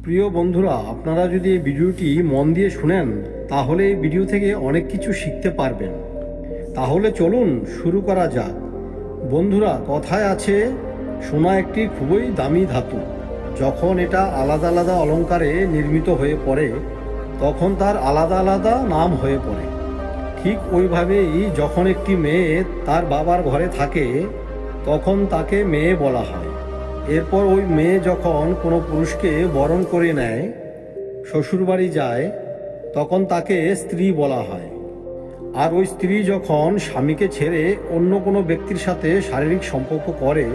প্রিয় বন্ধুরা, আপনারা যদি এই ভিডিওটি মন দিয়ে শুনেন তাহলে এই ভিডিও থেকে অনেক কিছু শিখতে পারবেন। তাহলে চলুন শুরু করা যাক। বন্ধুরা, কথায় আছে সোনা একটি খুবই দামি ধাতু। যখন এটা আলাদা আলাদা অলঙ্কারে নির্মিত হয়ে পড়ে তখন তার আলাদা আলাদা নাম হয়ে পড়ে। ঠিক ওইভাবেই যখন একটি মেয়ে তার বাবার ঘরে থাকে তখন তাকে মেয়ে বলা হয়। এরপর ওই মেয়ে যখন কোনো পুরুষকে বরণ করে নেয়, শ্বশুরবাড়ি যায়, তখন তাকে স্ত্রী বলা হয়। আর ওই স্ত্রী যখন স্বামীকে ছেড়ে অন্য কোনো ব্যক্তির সাথে শারীরিক সম্পর্ক করে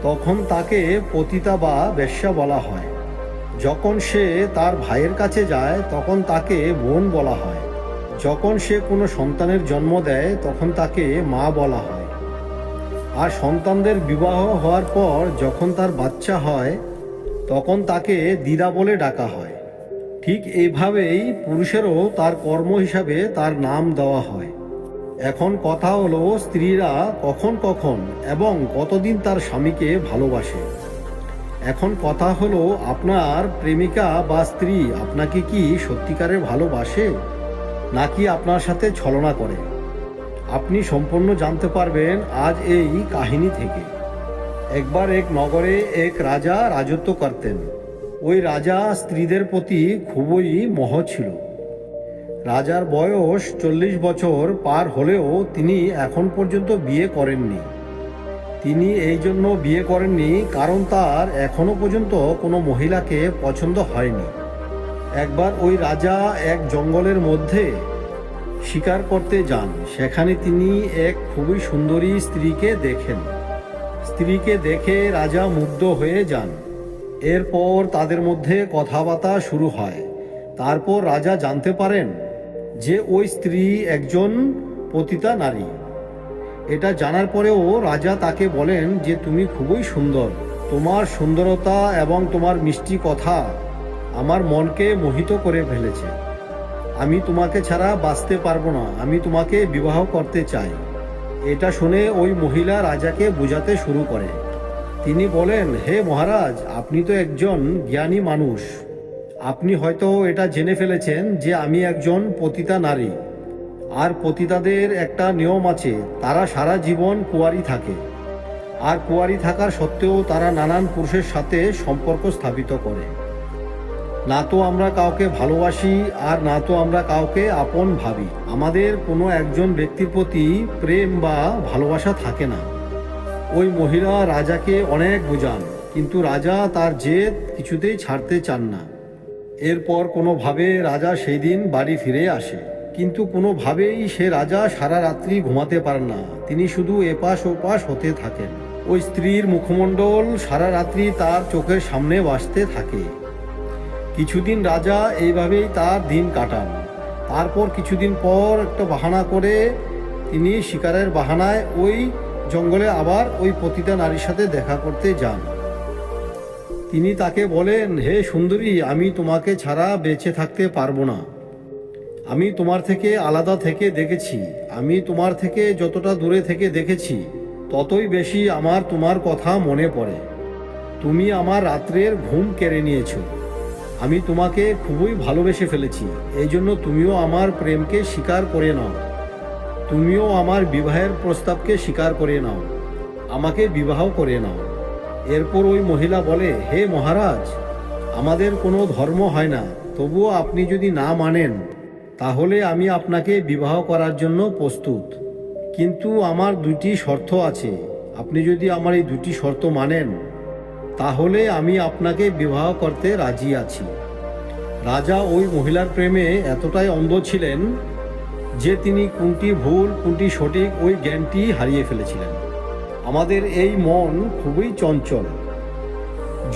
তখন তাকে পতিতা বা বেশ্যা বলা হয়। যখন সে তার ভাইয়ের কাছে যায় তখন তাকে বোন বলা হয়। যখন সে কোনো সন্তানের জন্ম দেয় তখন তাকে মা বলা হয়। আর সন্তানদের বিবাহ হওয়ার পর যখন তার বাচ্চা হয় তখন তাকে দিদা বলে ডাকা হয়। ঠিক এইভাবেই পুরুষেরও তার কর্ম হিসাবে তার নাম দেওয়া হয়। এখন কথা হলো, স্ত্রীরা কখন কখন এবং কতদিন তার স্বামীকে ভালোবাসে। এখন কথা হলো, আপনার প্রেমিকা বা স্ত্রী আপনাকে কি সত্যিকারের ভালোবাসে নাকি আপনার সাথে ছলনা করে? আপনি সম্পূর্ণ জানতে পারবেন আজ এই কাহিনী থেকে। একবার এক নগরে এক রাজা রাজত্ব করতেন। ওই রাজা স্ত্রীদের প্রতি খুবই মোহ ছিল। রাজার বয়স 40 বছর পার হলেও তিনি এখন পর্যন্ত বিয়ে করেননি। তিনি এই জন্য বিয়ে করেননি কারণ তার এখনো পর্যন্ত কোনো মহিলাকে পছন্দ হয়নি। একবার ওই রাজা এক জঙ্গলের মধ্যে শিকার করতে যান। সেখানে তিনি এক খুবই সুন্দরী স্ত্রীকে দেখেন। স্ত্রীকে দেখে রাজা মুগ্ধ হয়ে যান। এরপর তাদের মধ্যে কথাবার্তা শুরু হয়। তারপর রাজা জানতে পারেন যে ওই স্ত্রী একজন পতিতা নারী। এটা জানার পরেও রাজা তাকে বলেন যে তুমি খুবই সুন্দর, তোমার সুন্দরতা এবং তোমার মিষ্টি কথা আমার মনকে মোহিত করে ফেলেছে। আমি তোমাকে ছাড়া বাঁচতে পারবো না, আমি তোমাকে বিবাহ করতে চাই। এটা শুনে ওই মহিলা রাজাকে বোঝাতে শুরু করে। তিনি বলেন, হে মহারাজ, আপনি তো একজন জ্ঞানী মানুষ। আপনি হয়তো এটা জেনে ফেলেছেন যে আমি একজন পতিতা নারী। আর পতিতাদের একটা নিয়ম আছে, তারা সারা জীবন কুঁয়ারি থাকে। আর কুঁয়ারি থাকার সত্ত্বেও তারা নানান পুরুষের সাথে সম্পর্ক স্থাপিত করে। না তো আমরা কাউকে ভালোবাসি আর না তো আমরা কাউকে আপন ভাবি। আমাদের কোনো একজন ব্যক্তির প্রতি প্রেম বা ভালোবাসা থাকে না। ওই মহিলা রাজাকে অনেক বোঝান, কিন্তু রাজা তার জেদ কিছুতেই ছাড়তে চান না। এরপর কোনোভাবে রাজা সেই দিন বাড়ি ফিরে আসে, কিন্তু কোনোভাবেই সে রাজা সারা রাত্রি ঘুমাতে পারেন না। তিনি শুধু এপাশ ওপাশ হতে থাকেন। ওই স্ত্রীর মুখমণ্ডল সারা রাত্রি তার চোখের সামনে ভাসতে থাকে। কিছুদিন রাজা এইভাবেই তার দিন কাটান। তারপর কিছুদিন পর একটা বাহানা করে তিনি শিকারের বাহানায় ওই জঙ্গলে আবার ওই পতিতা নারীর সাথে দেখা করতে যান। তিনি তাকে বলেন, হে সুন্দরী, আমি তোমাকে ছাড়া বেঁচে থাকতে পারবো না। আমি তোমার থেকে আলাদা থেকে দেখেছি। আমি তোমার থেকে যতটা দূরে থেকে দেখেছি ততই বেশি আমার তোমার কথা মনে পড়ে। তুমি আমার রাত্রের ঘুম কেড়ে নিয়েছো। আমি তোমাকে খুবই ভালোবেসে ফেলেছি, এই জন্য তুমিও আমার প্রেমকে স্বীকার করে নাও। তুমিও আমার বিবাহের প্রস্তাবকে স্বীকার করে নাও, আমাকে বিবাহ করে নাও। এরপর ওই মহিলা বলে, হে মহারাজ, আমাদের কোনো ধর্ম হয় না, তবুও আপনি যদি না মানেন তাহলে আমি আপনাকে বিবাহ করার জন্য প্রস্তুত। কিন্তু আমার দুটি শর্ত আছে। আপনি যদি আমার এই দুটি শর্ত মানেন তাহলে আমি আপনাকে বিবাহ করতে রাজি আছি। রাজা ওই মহিলার প্রেমে এতটাই অন্ধ ছিলেন যে তিনি কোনটি ভুল কোনটি সঠিক ওই জ্ঞানটি হারিয়ে ফেলেছিলেন। আমাদের এই মন খুবই চঞ্চল।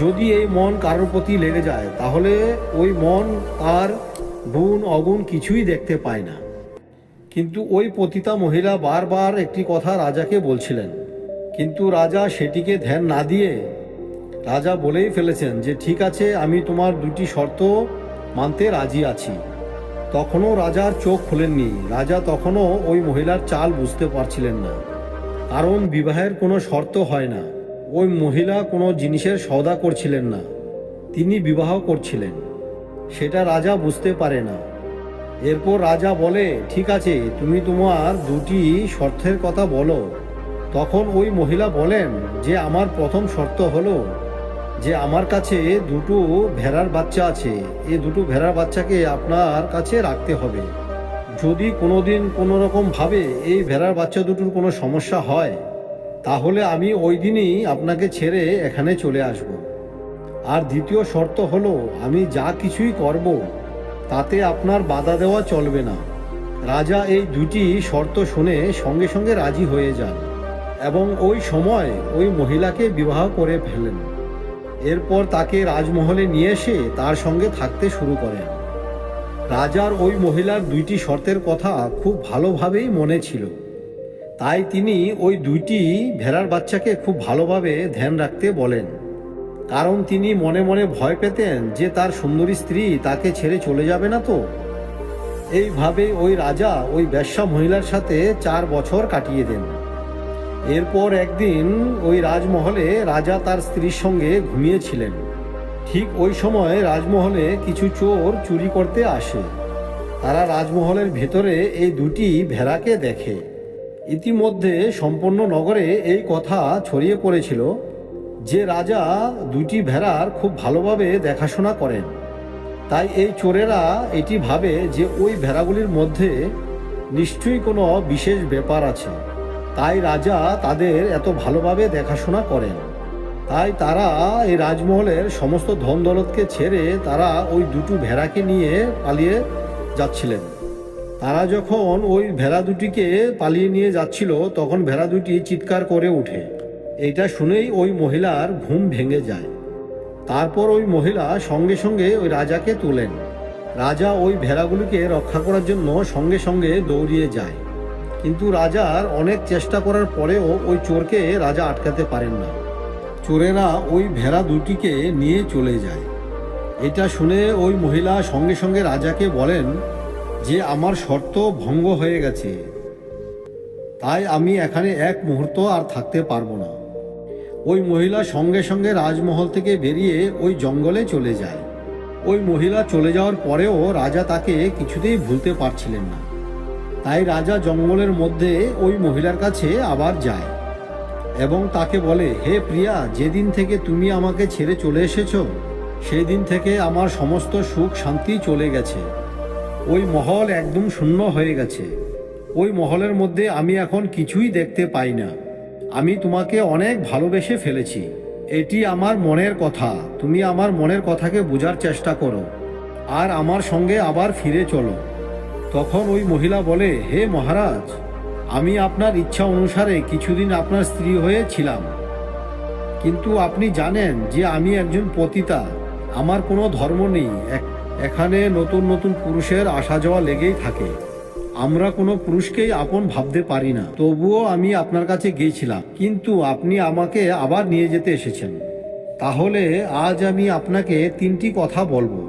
যদি এই মন কারোর প্রতি লেগে যায় তাহলে ওই মন তার গুণ অগুণ কিছুই দেখতে পায় না। কিন্তু ওই পতিতা মহিলা বারবার একটি কথা রাজাকে বলছিলেন, কিন্তু রাজা সেটিকে ধ্যান না দিয়ে রাজা বলেই ফেলেছেন যে ঠিক আছে, আমি তোমার দুটি শর্ত মানতে রাজি আছি। তখনও রাজার চোখ খোলেননি। রাজা তখনও ওই মহিলার চাল বুঝতে পারছিলেন না, কারণ বিবাহের কোনো শর্ত হয় না। ওই মহিলা কোনো জিনিসের সওদা করছিলেন না। তিনি বিবাহ করছিলেন। সেটা রাজা বুঝতে পারে না। এরপর রাজা বলে, ঠিক আছে, তুমি তোমার দুটি শর্তের কথা বলো। তখন ওই মহিলা বলেন যে আমার প্রথম শর্ত হলো যে আমার কাছে দুটো ভেড়ার বাচ্চা আছে, এই দুটো ভেড়ার বাচ্চাকে আপনার কাছে রাখতে হবে। যদি কোনোদিন কোনো রকমভাবে এই ভেড়ার বাচ্চা দুটোর কোনো সমস্যা হয়, তাহলে আমি ওই দিনই আপনাকে ছেড়ে এখানে চলে আসব। আর দ্বিতীয় শর্ত হলো আমি যা কিছুই করব তাতে আপনার বাধা দেওয়া চলবে না। রাজা এই দুটি শর্ত শুনে সঙ্গে সঙ্গে রাজি হয়ে যান এবং ওই সময় ওই মহিলাকে বিবাহ করে ফেলেন। এরপর তাকে রাজমহলে নিয়ে এসে তার সঙ্গে থাকতে শুরু করেন। রাজার ওই মহিলার দুইটি শর্তের কথা খুব ভালোভাবেই মনে ছিল, তাই তিনি ওই দুইটি ভেড়ার বাচ্চাকে খুব ভালোভাবে ধ্যান রাখতে বলেন। কারণ তিনি মনে মনে ভয় পেতেন যে তার সুন্দরী স্ত্রী তাকে ছেড়ে চলে যাবে না তো। এইভাবে ওই রাজা ওই বেশ্যা মহিলার সাথে 4 বছর কাটিয়ে দেন। এরপর একদিন ওই রাজমহলে রাজা তার স্ত্রীর সঙ্গে ঘুমিয়েছিলেন। ঠিক ওই সময় রাজমহলে কিছু চোর চুরি করতে আসে। তারা রাজমহলের ভেতরে এই দুটি ভেড়াকে দেখে। ইতিমধ্যে সম্পূর্ণ নগরে এই কথা ছড়িয়ে পড়েছিল যে রাজা দুটি ভেড়ার খুব ভালোভাবে দেখাশোনা করেন। তাই এই চোরেরা এটি ভাবে যে ওই ভেড়াগুলির মধ্যে নিশ্চয়ই কোনো বিশেষ ব্যাপার আছে, তাই রাজা তাদের এত ভালোভাবে দেখাশোনা করেন। তাই তারা এই রাজমহলের সমস্ত ধন দৌলতকে ছেড়ে তারা ওই দুটো ভেড়াকে নিয়ে পালিয়ে যাচ্ছিলেন। তারা যখন ওই ভেড়া দুটিকে পালিয়ে নিয়ে যাচ্ছিল তখন ভেড়া দুটি চিৎকার করে ওঠে। এটা শুনেই ওই মহিলার ঘুম ভেঙে যায়। তারপর ওই মহিলা সঙ্গে সঙ্গে ওই রাজাকে তোলেন। রাজা ওই ভেড়াগুলিকে রক্ষা করার জন্য সঙ্গে সঙ্গে দৌড়িয়ে যায়, কিন্তু রাজার অনেক চেষ্টা করার পরেও ওই চোরকে রাজা আটকাতে পারেন না। চোরেরা ওই ভেড়া দুটিকে নিয়ে চলে যায়। এটা শুনে ওই মহিলা সঙ্গে সঙ্গে রাজাকে বলেন যে আমার শর্ত ভঙ্গ হয়ে গেছে, তাই আমি এখানে এক মুহূর্ত আর থাকতে পারবো না। ওই মহিলা সঙ্গে সঙ্গে রাজমহল থেকে বেরিয়ে ওই জঙ্গলে চলে যায়। ওই মহিলা চলে যাওয়ার পরেও রাজা তাকে কিছুতেই ভুলতে পারছিলেন না। তাই রাজা জঙ্গলের মধ্যে ওই মহিলার কাছে আবার যায় এবং তাকে বলে, হে প্রিয়া, যেদিন থেকে তুমি আমাকে ছেড়ে চলে এসেছো সেই দিন থেকে আমার সমস্ত সুখ শান্তি চলে গেছে। ওই মহল একদম শূন্য হয়ে গেছে। ওই মহলের মধ্যে আমি এখন কিছুই দেখতে পাই না। আমি তোমাকে অনেক ভালোবেসে ফেলেছি। এটি আমার মনের কথা। তুমি আমার মনের কথাকে বোঝার চেষ্টা করো আর আমার সঙ্গে আবার ফিরে চলো। তখন ওই মহিলা বলে, হে মহারাজ, আমি আপনার ইচ্ছা অনুসারে কিছুদিন আপনার স্ত্রী হয়ে ছিলাম, কিন্তু আপনি জানেন যে আমি একজন পতিতা। আমার কোনো ধর্ম নেই। এখানে নতুন নতুন পুরুষের আসা যাওয়া লেগেই থাকে। আমরা কোনো পুরুষকেই আপন ভাবতে পারি না। তবুও আমি আপনার কাছে গিয়েছিলাম, কিন্তু আপনি আমাকে আবার নিয়ে যেতে এসেছেন। তাহলে আজ আমি আপনাকে 3টি কথা বলবো।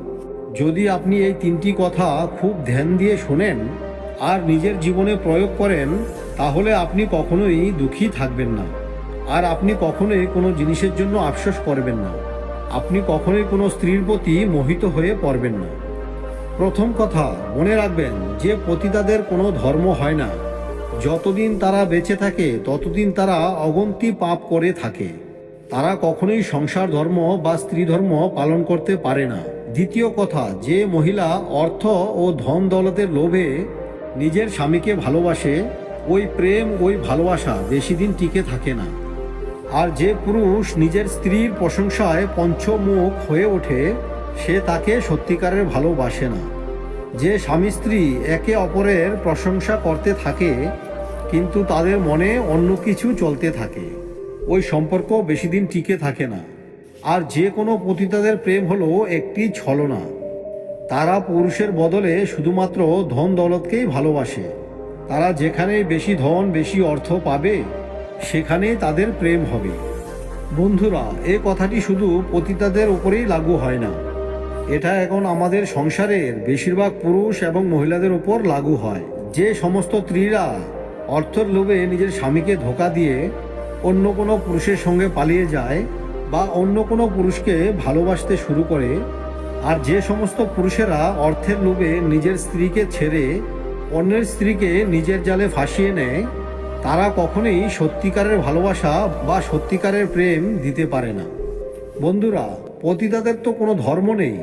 যদি আপনি এই 3টি কথা খুব ধ্যান দিয়ে শোনেন আর নিজের জীবনে প্রয়োগ করেন, তাহলে আপনি কখনোই দুঃখী থাকবেন না, আর আপনি কখনোই কোনো জিনিসের জন্য আফসোস করবেন না। আপনি কখনোই কোনো স্ত্রীর প্রতি মোহিত হয়ে পড়বেন না। প্রথম কথা, মনে রাখবেন যে পতিতাদের কোনো ধর্ম হয় না। যতদিন তারা বেঁচে থাকে ততদিন তারা অগন্তি পাপ করে থাকে। তারা কখনোই সংসার ধর্ম বা স্ত্রী ধর্ম পালন করতে পারে না। দ্বিতীয় কথা, যে মহিলা অর্থ ও ধন দৌলতের লোভে নিজের স্বামীকে ভালোবাসে, ওই প্রেম ওই ভালোবাসা বেশি দিন টিকে থাকে না। আর যে পুরুষ নিজের স্ত্রীর প্রশংসায় পঞ্চমুখ হয়ে ওঠে, সে তাকে সত্যিকারের ভালোবাসে না। যে স্বামী স্ত্রী একে অপরের প্রশংসা করতে থাকে কিন্তু তাদের মনে অন্য কিছু চলতে থাকে, ওই সম্পর্ক বেশি দিন টিকে থাকে না। আর যে কোনো পতিতাদের প্রেম হলো একটি ছলনা। তারা পুরুষের বদলে শুধুমাত্র ধন দৌলতকেই ভালোবাসে। তারা যেখানে বেশি ধন বেশি অর্থ পাবে সেখানেই তাদের প্রেম হবে। বন্ধুরা, এই কথাটি শুধু পতিতাদের উপরেই লাগু হয় না, এটা এখন আমাদের সংসারের বেশিরভাগ পুরুষ এবং মহিলাদের উপর লাগু হয়। যে সমস্ত স্ত্রীরা অর্থের লোভে নিজের স্বামীকে ধোঁকা দিয়ে অন্য কোনো পুরুষের সঙ্গে পালিয়ে যায় বা অন্য কোনো পুরুষকে ভালোবাসতে শুরু করে, আর যে সমস্ত পুরুষেরা অর্থের লোভে নিজের স্ত্রীকে ছেড়ে অন্যের স্ত্রীকে নিজের জালে ফাঁসিয়ে নেয়, তারা কখনোই সত্যিকারের ভালোবাসা বা সত্যিকারের প্রেম দিতে পারে না। বন্ধুরা, পতিতাদের তো কোনো ধর্ম নেই,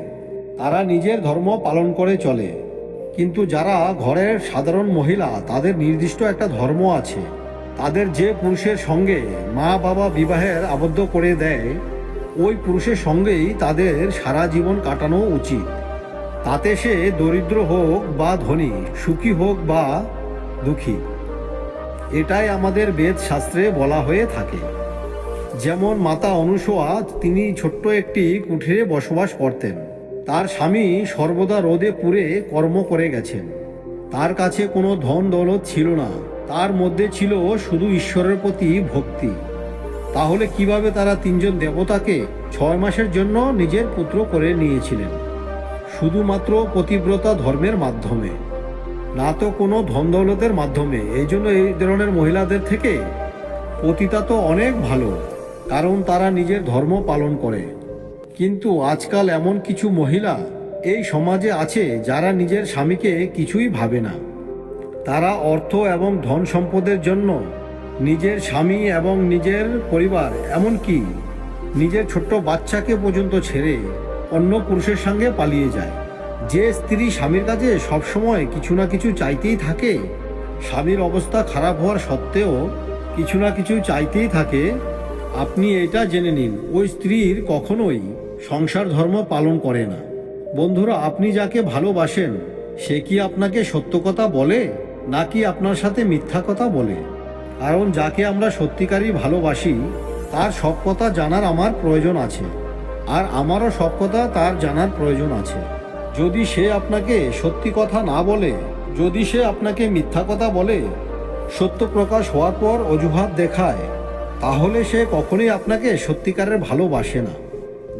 তারা নিজের ধর্ম পালন করে চলে। কিন্তু যারা ঘরের সাধারণ মহিলা, তাদের নির্দিষ্ট একটা ধর্ম আছে। তাদের যে পুরুষের সঙ্গে মা বাবা বিবাহের আবদ্ধ করে দেয়, ওই পুরুষের সঙ্গেই তাদের সারা জীবন কাটানো উচিত। তাতে সে দরিদ্র হোক বা ধনী, সুখী হোক বা দুঃখী। এটাই আমাদের বেদ শাস্ত্রে বলা হয়ে থাকে। যেমন মাতা অনুসূয়া, তিনি ছোট্ট একটি কুঠিরে বসবাস করতেন। তার স্বামী সর্বদা রোদে পুড়ে কর্ম করে গেছেন। তার কাছে কোনো ধন দৌলত ছিল না, তার মধ্যে ছিল শুধু ঈশ্বরের প্রতি ভক্তি। তাহলে কিভাবে তারা তিনজন দেবতাকে 6 মাসের জন্য নিজের পুত্র করে নিয়েছিলেন? শুধুমাত্র পতিব্রতা ধর্মের মাধ্যমে, না তো কোনো ধন দৌলতের মাধ্যমে। এই জন্য এই ধরনের মহিলাদের থেকে পতিতা তো অনেক ভালো, কারণ তারা নিজের ধর্ম পালন করে। কিন্তু আজকাল এমন কিছু মহিলা এই সমাজে আছে যারা নিজের স্বামীকে কিছুই ভাবে না। তারা অর্থ এবং ধন সম্পদের জন্য নিজের স্বামী এবং নিজের পরিবার, এমনকি নিজের ছোট্ট বাচ্চাকে পর্যন্ত ছেড়ে অন্য পুরুষের সঙ্গে পালিয়ে যায়। যে স্ত্রী স্বামীর কাছে সবসময় কিছু না কিছু চাইতেই থাকে, স্বামীর অবস্থা খারাপ হওয়ার সত্ত্বেও কিছু না কিছু চাইতেই থাকে, আপনি এটা জেনে নিন, ওই স্ত্রীর কখনোই সংসার ধর্ম পালন করে না। বন্ধুরা, আপনি যাকে ভালোবাসেন সে কি আপনাকে সত্য কথা বলে, নাকি আপনার সাথে মিথ্যা কথা বলে? কারণ যাকে আমরা সত্যিকারই ভালোবাসি তার সব কথা জানার আমার প্রয়োজন আছে, আর আমারও সব কথা তার জানার প্রয়োজন আছে। যদি সে আপনাকে সত্যি কথা না বলে, যদি সে আপনাকে মিথ্যা কথা বলে, সত্য প্রকাশ হওয়ার পর অজুহাত দেখায়, তাহলে সে কখনোই আপনাকে সত্যিকারের ভালোবাসে না।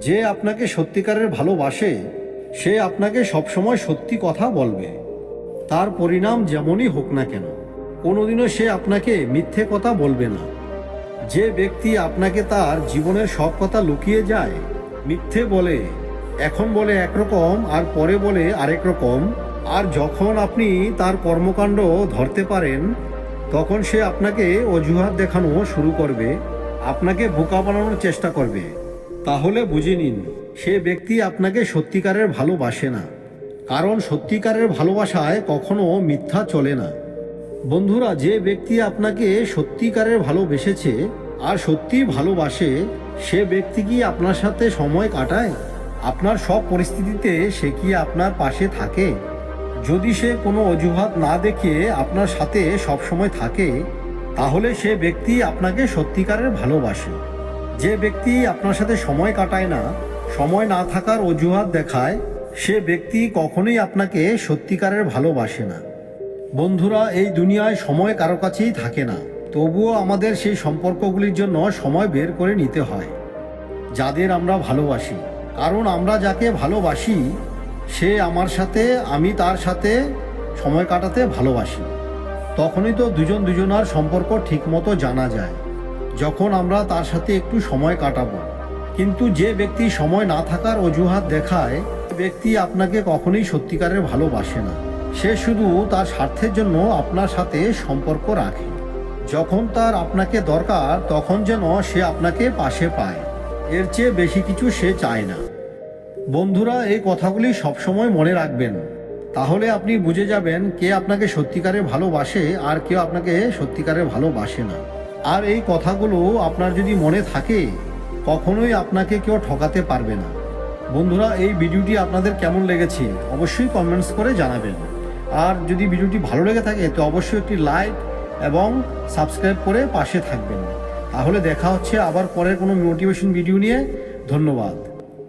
যে আপনাকে সত্যিকারের ভালোবাসে সে আপনাকে সবসময় সত্যি কথা বলবে, তার পরিণাম যেমনই হোক না কেন। কোনোদিনও সে আপনাকে মিথ্যে কথা বলবে না। যে ব্যক্তি আপনাকে তার জীবনের সব কথা লুকিয়ে যায়, মিথ্যে বলে, এখন বলে একরকম আর পরে বলে আরেক রকম, আর যখন আপনি তার কর্মকাণ্ড ধরতে পারেন তখন সে আপনাকে অজুহাত দেখানো শুরু করবে, আপনাকে বোকা বানানোর চেষ্টা করবে, তাহলে বুঝে নিন সে ব্যক্তি আপনাকে সত্যিকারের ভালোবাসে না। কারণ সত্যিকারের ভালোবাসায় কখনো মিথ্যা চলে না। বন্ধুরা, যে ব্যক্তি আপনাকে সত্যিকারের ভালোবেসেছে আর সত্যি ভালোবাসে, সে ব্যক্তি কি আপনার সাথে সময় কাটায়? আপনার সব পরিস্থিতিতে সে কি আপনার পাশে থাকে? যদি সে কোনো অজুহাত না দেখিয়ে আপনার সাথে সব সময় থাকে, তাহলে সে ব্যক্তি আপনাকে সত্যিকারের ভালোবাসে। যে ব্যক্তি আপনার সাথে সময় কাটায় না, সময় না থাকার অজুহাত দেখায়, সে ব্যক্তি কখনোই আপনাকে সত্যিকারের ভালোবাসে না। বন্ধুরা, এই দুনিয়ায় সময় কারো কাছেই থাকে না, তবুও আমাদের সেই সম্পর্কগুলির জন্য সময় বের করে নিতে হয়, যাদের আমরা ভালোবাসি। কারণ আমরা যাকে ভালোবাসি সে আমার সাথে, আমি তার সাথে সময় কাটাতে ভালোবাসি। তখনই তো দুজন দুজনার সম্পর্ক ঠিকমতো জানা যায়, যখন আমরা তার সাথে একটু সময় কাটাবো। কিন্তু যে ব্যক্তি সময় না থাকার অজুহাত দেখায়, ব্যক্তি আপনাকে কখনোই সত্যিকারের ভালোবাসে না। সে শুধু তার স্বার্থের জন্য আপনার সাথে সম্পর্ক রাখে। যখন তার আপনাকে দরকার তখন যেন সে আপনাকে পাশে পায়, এর চেয়ে বেশি কিছু সে চায় না। বন্ধুরা, এই কথাগুলি সবসময় মনে রাখবেন, তাহলে আপনি বুঝে যাবেন কে আপনাকে সত্যিকারে ভালোবাসে আর কেউ আপনাকে সত্যিকারে ভালোবাসে না। আর এই কথাগুলো আপনার যদি মনে থাকে, কখনোই আপনাকে কেউ ঠকাতে পারবে না। বন্ধুরা, এই ভিডিওটি আপনাদের কেমন লেগেছে অবশ্যই কমেন্টস করে জানাবেন। আর যদি ভিডিওটি ভালো লেগে থাকে তো অবশ্যই একটি লাইক এবং সাবস্ক্রাইব করে পাশে থাকবেন। তাহলে দেখা হচ্ছে আবার পরের কোনো মোটিভেশন ভিডিও নিয়ে। ধন্যবাদ।